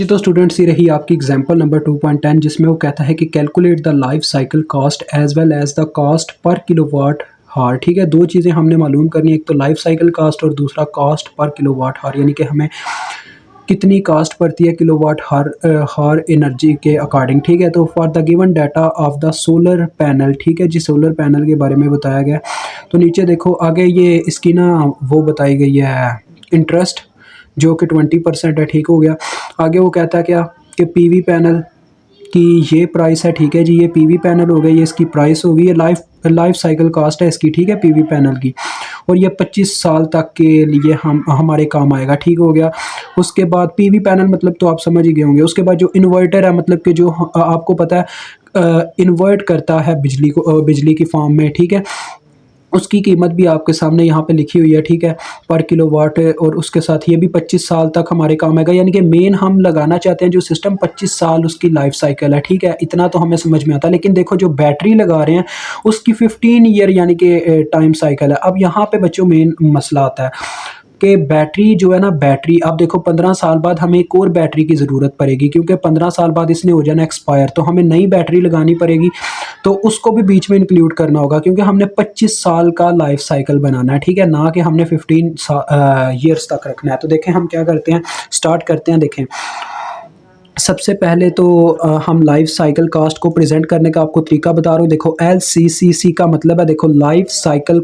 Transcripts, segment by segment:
जी तो स्टूडेंट्स, ये रही आपकी एग्जांपल नंबर 2.10 जिसमें वो कहता है कि calculate the life cycle cost as well as the cost per kilowatt hour. ठीक है, दो चीज़ें हमने मालूम करनी है, एक तो लाइफ साइकिल कॉस्ट और दूसरा कॉस्ट पर किलोवाट हार, यानी कि हमें कितनी कॉस्ट पड़ती है किलोवाट हार एनर्जी के अकॉर्डिंग। ठीक है, तो for the given data of the solar panel, ठीक है जी, सोलर पैनल के बारे में बताया गया। तो नीचे देखो आगे ये इसकी ना वो बताई गई है इंटरेस्ट जो कि 20% है। ठीक हो गया। आगे वो कहता है क्या कि पीवी पैनल की ये प्राइस है। ठीक है जी, ये पीवी पैनल हो गया, ये इसकी प्राइस होगी, ये लाइफ साइकिल कॉस्ट है इसकी। ठीक है, पीवी पैनल की, और ये 25 साल तक के लिए हमारे काम आएगा। ठीक हो गया। उसके बाद पीवी पैनल मतलब तो आप समझ ही गए होंगे। उसके बाद जो इन्वर्टर है, मतलब कि जो आपको पता है इन्वर्ट करता है बिजली को बिजली की फॉर्म में। ठीक है, उसकी कीमत भी आपके सामने यहाँ पे लिखी हुई है। ठीक है, पर किलोवाट, और उसके साथ ये भी 25 साल तक हमारे काम आएगा। यानी कि मेन हम लगाना चाहते हैं जो सिस्टम 25 साल उसकी लाइफ साइकिल है। ठीक है, इतना तो हमें समझ में आता है। लेकिन देखो जो बैटरी लगा रहे हैं उसकी 15 ईयर यानी कि टाइम साइकिल है। अब यहाँ पे बच्चों मेन मसला आता है कि बैटरी जो है ना, बैटरी आप देखो 15 साल बाद हमें एक और बैटरी की ज़रूरत पड़ेगी, क्योंकि 15 साल बाद इसने हो जाना एक्सपायर, तो हमें नई बैटरी लगानी पड़ेगी। तो उसको भी बीच में इंक्लूड करना होगा, क्योंकि हमने 25 साल का लाइफ साइकिल बनाना है। ठीक है, ना कि हमने 15 ईयर्स तक रखना है। तो देखें हम क्या करते हैं, स्टार्ट करते हैं। देखें सबसे पहले तो हम लाइफ साइकिल कास्ट को प्रेजेंट करने का आपको तरीका बता रहा हूँ। देखो LCCC का मतलब है, देखो life cycle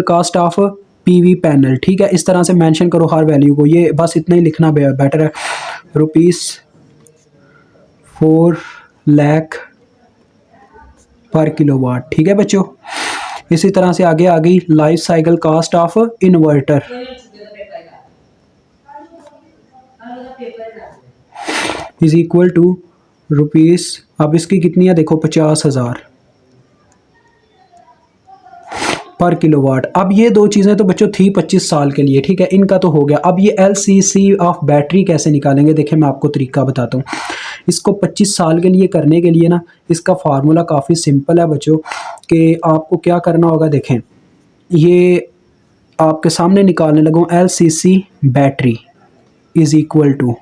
cost of PV panel. ठीक है, इस तरह से मेंशन करो हर वैल्यू को, ये बस इतना ही लिखना बेटर है। ₹4 लाख पर किलोवाट। ठीक है बच्चों, इसी तरह से आगे आ गई life cycle cost of inverter, is equal to rupees, अब इसकी कितनी है देखो 50,000 पर किलोवाट। अब ये दो चीज़ें तो बच्चों थी 25 साल के लिए। ठीक है, इनका तो हो गया। अब ये LCC ऑफ बैटरी कैसे निकालेंगे, देखिए मैं आपको तरीका बताता हूँ। इसको 25 साल के लिए करने के लिए ना, इसका फार्मूला काफ़ी सिंपल है बच्चों, कि आपको क्या करना होगा। देखें ये आपके सामने निकालने लगूँ, LCC battery is equal to,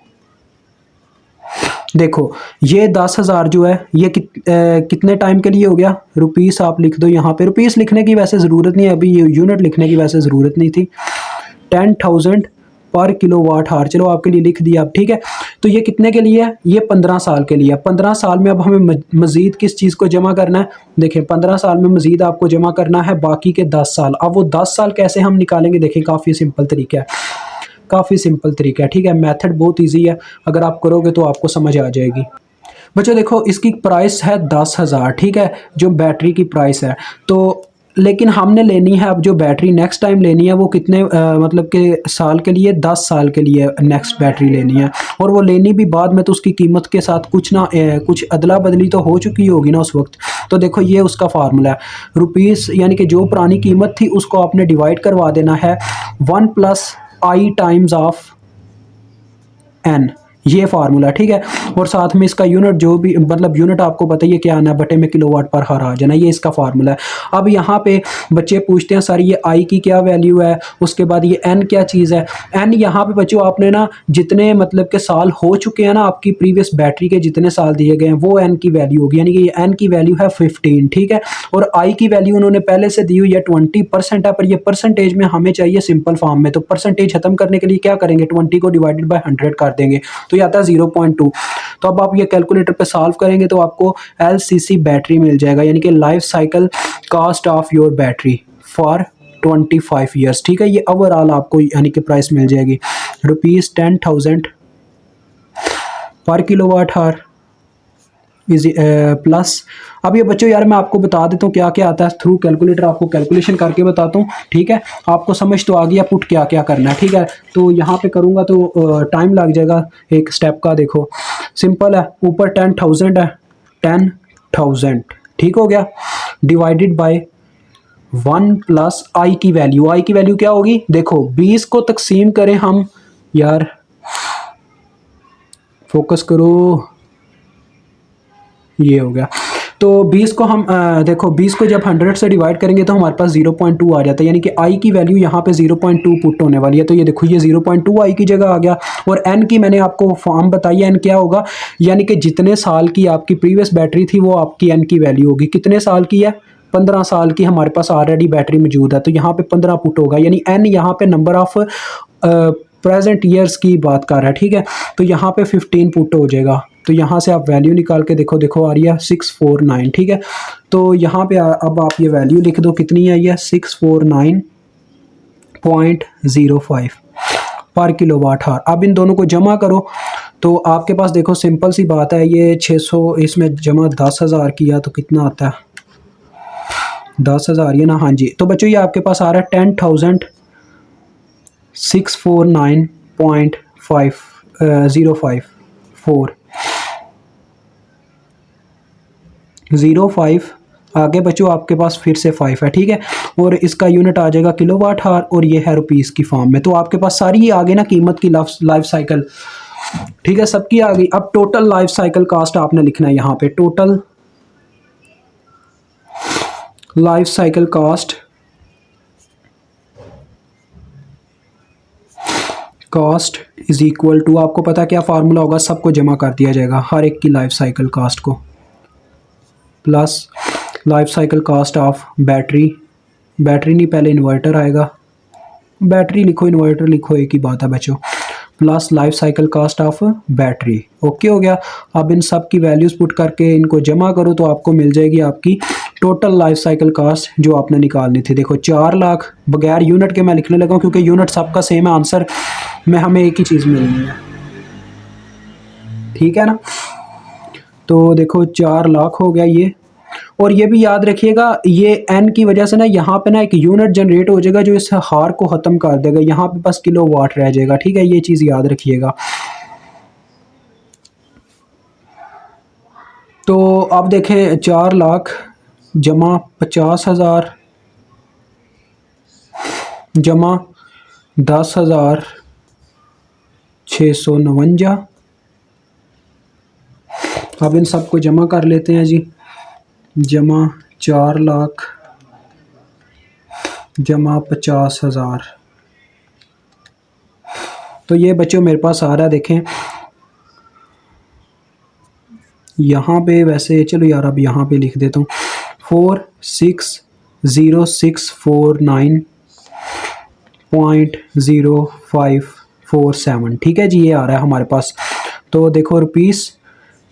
देखो ये 10,000 जो है ये कितने टाइम के लिए हो गया, रुपीस आप लिख दो यहाँ पे। रुपीस लिखने की वैसे ज़रूरत नहीं है, अभी ये यूनिट लिखने की वैसे ज़रूरत नहीं थी। 10,000 पर किलोवाट हार, चलो आपके लिए लिख दिया अब। ठीक है, तो ये कितने के लिए है, ये 15 साल के लिए। 15 साल में अब हमें मज़ीद किस चीज़ को जमा करना है, देखें 15 साल में मज़ीद आपको जमा करना है बाकी के 10 साल। अब वो 10 साल कैसे हम निकालेंगे, देखें काफ़ी सिंपल तरीका है, काफ़ी सिंपल तरीका है। ठीक है, मेथड बहुत इजी है, अगर आप करोगे तो आपको समझ आ जाएगी। बच्चों देखो इसकी प्राइस है 10,000। ठीक है, जो बैटरी की प्राइस है, तो लेकिन हमने लेनी है अब जो बैटरी नेक्स्ट टाइम लेनी है वो कितने मतलब के साल के लिए, 10 साल के लिए नेक्स्ट बैटरी लेनी है। और वो लेनी भी बाद में, तो उसकी कीमत के साथ कुछ ना कुछ अदला बदली तो हो चुकी होगी ना उस वक्त। तो देखो ये उसका फार्मूला है, रुपीस यानी कि जो पुरानी कीमत थी उसको आपने डिवाइड करवा देना है 1 + I टाइम्स ऑफ n, ये फार्मूला। ठीक है, और साथ में इसका यूनिट जो भी मतलब यूनिट आपको बताइए क्या आना है, बटे में किलोवाट पर हार आ जाना, ये इसका फार्मूला है। अब यहाँ पे बच्चे पूछते हैं सर ये I की क्या वैल्यू है, उसके बाद ये n क्या चीज़ है। n यहाँ पे बच्चों आपने ना जितने मतलब के साल हो चुके हैं ना, आपकी प्रीवियस बैटरी के जितने साल दिए गए हैं वो n की वैल्यू होगी, यानी कि ये n की वैल्यू है 15। ठीक है, और I की वैल्यू उन्होंने पहले से दी हुई है 20% है, पर ये परसेंटेज में हमें चाहिए सिंपल फॉर्म में। तो परसेंटेज खत्म करने के लिए क्या करेंगे, 20 को डिवाइडेड बाय 100 कर देंगे, तो ये आता है 0.2। तो अब आप ये कैलकुलेटर पे सॉल्व करेंगे तो आपको LCC बैटरी मिल जाएगा, यानी कि life cycle cost of your battery for 25 years. ठीक है, ये ओवरऑल आपको यानी कि प्राइस मिल जाएगी ₹10,000 पर किलोवाट हार इज प्लस। अब ये बच्चों यार मैं आपको बता देता हूँ क्या क्या आता है थ्रू कैलकुलेटर, आपको कैलकुलेशन करके बताता हूँ। ठीक है, आपको समझ तो आ गया पुट क्या क्या करना है। ठीक है, तो यहाँ पे करूँगा तो टाइम लग जाएगा एक स्टेप का। देखो सिंपल है, ऊपर 10,000 है, 10,000 ठीक हो गया, डिवाइडेड बाय 1 + I की वैल्यू। I की वैल्यू क्या होगी, देखो 20 को तकसीम करें हम, यार फोकस करो, ये हो गया तो 20 को हम देखो 20 को जब 100 से डिवाइड करेंगे तो हमारे पास 0.2 आ जाता है, यानी कि आई की वैल्यू यहाँ पे 0.2 पुट होने वाली है। तो ये देखो ये 0.2 आई की जगह आ गया। और एन की मैंने आपको फॉर्म बताई है, एन क्या होगा, यानी कि जितने साल की आपकी प्रीवियस बैटरी थी वो आपकी एन की वैल्यू होगी। कितने साल की है, 15 साल की हमारे पास ऑलरेडी बैटरी मौजूद है, तो यहाँ पे 15 पुट होगा, यानी एन यहाँ पे नंबर ऑफ प्रेजेंट ईयर्स की बात कर रहा है, ठीक है। तो यहाँ पे 15 पुट हो जाएगा। तो यहाँ से आप वैल्यू निकाल के देखो, देखो आ रही है 649, ठीक है। तो यहाँ पे अब आप ये वैल्यू लिख दो, कितनी आई है 649.05 पर किलोवाट हार। अब इन दोनों को जमा करो तो आपके पास देखो सिंपल सी बात है, ये 600 इसमें जमा 10,000 किया तो कितना आता है 10,000 ये ना, हाँ जी। तो बच्चों ये आपके पास आ रहा है 10,649.05 आगे बच्चों आपके पास फिर से 5 है, ठीक है। और इसका यूनिट आ जाएगा किलोवाट हार, और ये है रुपीस की फॉर्म में। तो आपके पास सारी ही आगे ना कीमत की लाइफ साइकिल, ठीक है, सबकी आ गई। अब टोटल लाइफ साइकिल कास्ट आपने लिखना है यहाँ पे, total life cycle cost is equal to, आपको पता क्या फार्मूला होगा, सबको जमा कर दिया जाएगा हर एक की लाइफ साइकिल कास्ट को, plus life cycle cost of battery नहीं, पहले इन्वर्टर आएगा, बैटरी लिखो इन्वर्टर लिखो एक ही बात है बच्चों, plus life cycle cost of battery. Okay हो गया। अब इन सब की वैल्यूज पुट करके इनको जमा करो तो आपको मिल जाएगी आपकी टोटल लाइफ साइकिल कास्ट जो आपने निकालनी थी। देखो 4 लाख, बगैर यूनिट के मैं लिखने लगा हूँ क्योंकि यूनिट सबका सेम है, आंसर में हमें एक ही चीज़ मिलनी है, ठीक है ना। तो देखो 4 लाख हो गया ये। और ये भी याद रखिएगा, ये एन की वजह से ना यहाँ पे ना एक यूनिट जनरेट हो जाएगा जो इस हार को ख़त्म कर देगा, यहाँ पे बस किलो वाट रह जाएगा, ठीक है, ये चीज़ याद रखिएगा। तो अब देखें 4 लाख जमा 50,000 जमा 10,649। अब इन सबको जमा कर लेते हैं जी, जमा 4 लाख जमा 50,000। तो ये बच्चों मेरे पास आ रहा है, देखें यहाँ पे, वैसे चलो यार अब यहाँ पे लिख देता हूँ 460649.0547, ठीक है जी, ये आ रहा है हमारे पास। तो देखो रुपीस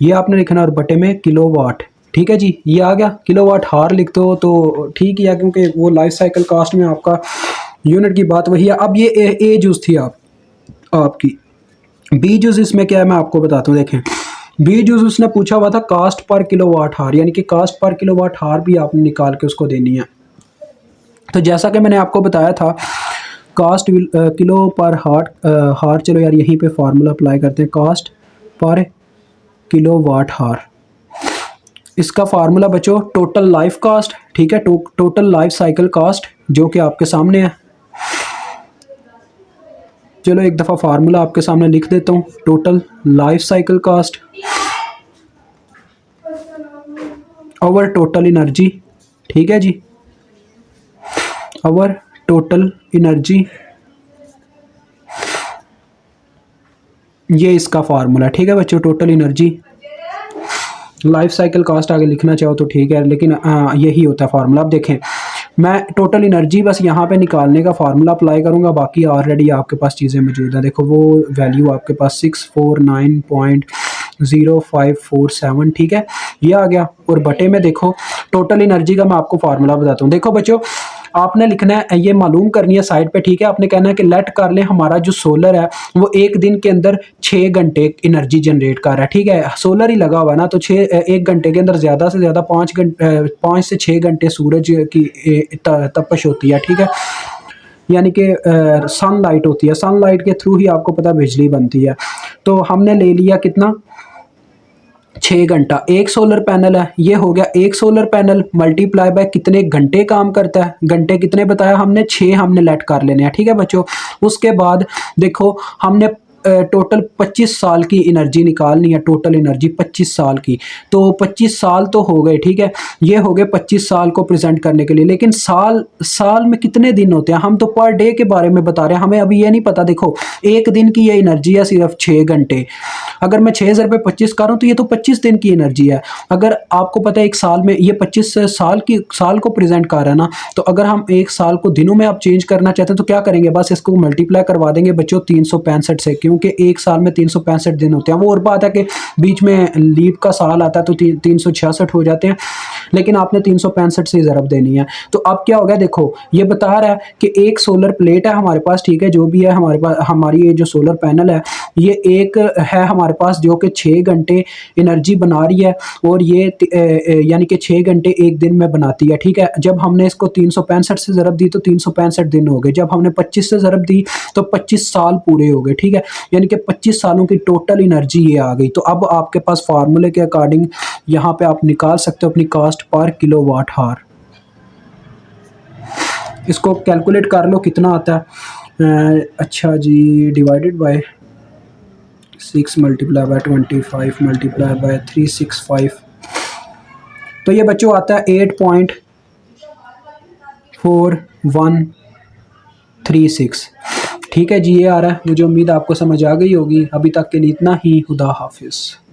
ये आपने लिखना और बटे में किलोवाट, ठीक है जी, ये आ गया। किलोवाट हार लिख दो तो ठीक है, क्योंकि वो लाइफ साइकिल कास्ट में आपका यूनिट की बात वही है। अब ये ए जूस थी आपकी बी जूस, इसमें क्या है मैं आपको बताता हूँ। देखें बी जूस उसने पूछा हुआ था कास्ट पर किलोवाट हार, यानी कि कास्ट पर किलोवाट हार भी आपने निकाल के उसको देनी है। तो जैसा कि मैंने आपको बताया था कास्ट किलो पर हार, चलो यार यहीं पे फार्मूला अप्लाई करते हैं, कास्ट पर किलोवाट हार। इसका फार्मूला बच्चों टोटल लाइफ कास्ट, ठीक है, टोटल लाइफ साइकिल कास्ट जो कि आपके सामने है। चलो एक दफ़ा फार्मूला आपके सामने लिख देता हूँ, total life cycle cost over total energy, ठीक है जी, ओवर टोटल एनर्जी, ये इसका फार्मूला, ठीक है बच्चों, total energy. Life cycle cost आगे लिखना चाहो तो ठीक है, लेकिन यही होता है फार्मूला। अब देखें मैं टोटल एनर्जी बस यहाँ पे निकालने का फार्मूला अप्लाई करूँगा, बाकी ऑलरेडी आपके पास चीज़ें मौजूद है। देखो वो वैल्यू आपके पास 649.0547, ठीक है, ये आ गया। और बटे में देखो टोटल एनर्जी का मैं आपको फार्मूला बताता हूँ। देखो बच्चों आपने लिखना है, ये मालूम करनी है साइड पे, ठीक है। आपने कहना है कि लेट कर ले हमारा जो सोलर है वो एक दिन के अंदर 6 घंटे एनर्जी जनरेट कर रहा है, ठीक है, सोलर ही लगा हुआ है ना, तो 1 घंटे के अंदर ज़्यादा से ज़्यादा 5 से 6 घंटे सूरज की तपश होती है, ठीक है, यानी कि सनलाइट होती है, सनलाइट के थ्रू ही आपको पता बिजली बनती है। तो हमने ले लिया कितना 6 घंटा, एक सोलर पैनल है, ये हो गया एक सोलर पैनल मल्टीप्लाई बाय कितने घंटे काम करता है, घंटे कितने बताया हमने 6, हमने लेट कर लेने हैं, ठीक है बच्चों। उसके बाद देखो हमने टोटल 25 साल की एनर्जी निकालनी है, टोटल एनर्जी 25 साल की। तो 25 साल तो हो गए, ठीक है, ये हो गए 25 साल को प्रेजेंट करने के लिए। लेकिन साल साल में कितने दिन होते हैं, हम तो पर डे के बारे में बता रहे हैं, हमें अभी ये नहीं पता। देखो एक दिन की ये एनर्जी है सिर्फ 6 घंटे, अगर मैं 6,000 पे 25 कर रहा हूँ तो ये तो 25 दिन की एनर्जी है। अगर आपको पता है एक साल में ये 25 साल को प्रेजेंट कर रहा है ना, तो अगर हम एक साल को दिनों में आप चेंज करना चाहते हैं तो क्या करेंगे, बस इसको मल्टीप्लाई करवा देंगे बच्चों 365 से, क्योंकि एक साल में 365 दिन होते हैं। वो और बात है कि बीच में लीप का साल आता है तो 366 हो जाते हैं, लेकिन आपने 365 से ज़रब देनी है। तो अब क्या हो गया, देखो ये बता रहा है कि एक सोलर प्लेट है हमारे पास, ठीक है, जो भी है हमारे पास, हमारी ये जो सोलर पैनल है ये एक है हमारे पास जो कि 6 घंटे एनर्जी बना रही है, और ये यानी कि 6 घंटे एक दिन में बनाती है, ठीक है। जब हमने इसको 365 से ज़रब दी तो 365 दिन हो गए, जब हमने 25 से ज़रब दी तो 25 साल पूरे हो गए, ठीक है, यानी कि 25 सालों की टोटल एनर्जी ये आ गई। तो अब आपके पास फार्मूले के अकॉर्डिंग यहाँ पे आप निकाल सकते हो अपनी कास्ट पर किलोवाट हार। इसको कैलकुलेट कर लो कितना आता है। अच्छा जी, divided by 6 multiply by 25 multiply by 365, तो ये बच्चों आता है 8.4136। ठीक है जी, ये आ रहा है। मुझे उम्मीद आपको समझ आ गई होगी। अभी तक के लिए इतना ही। खुदा हाफिज़।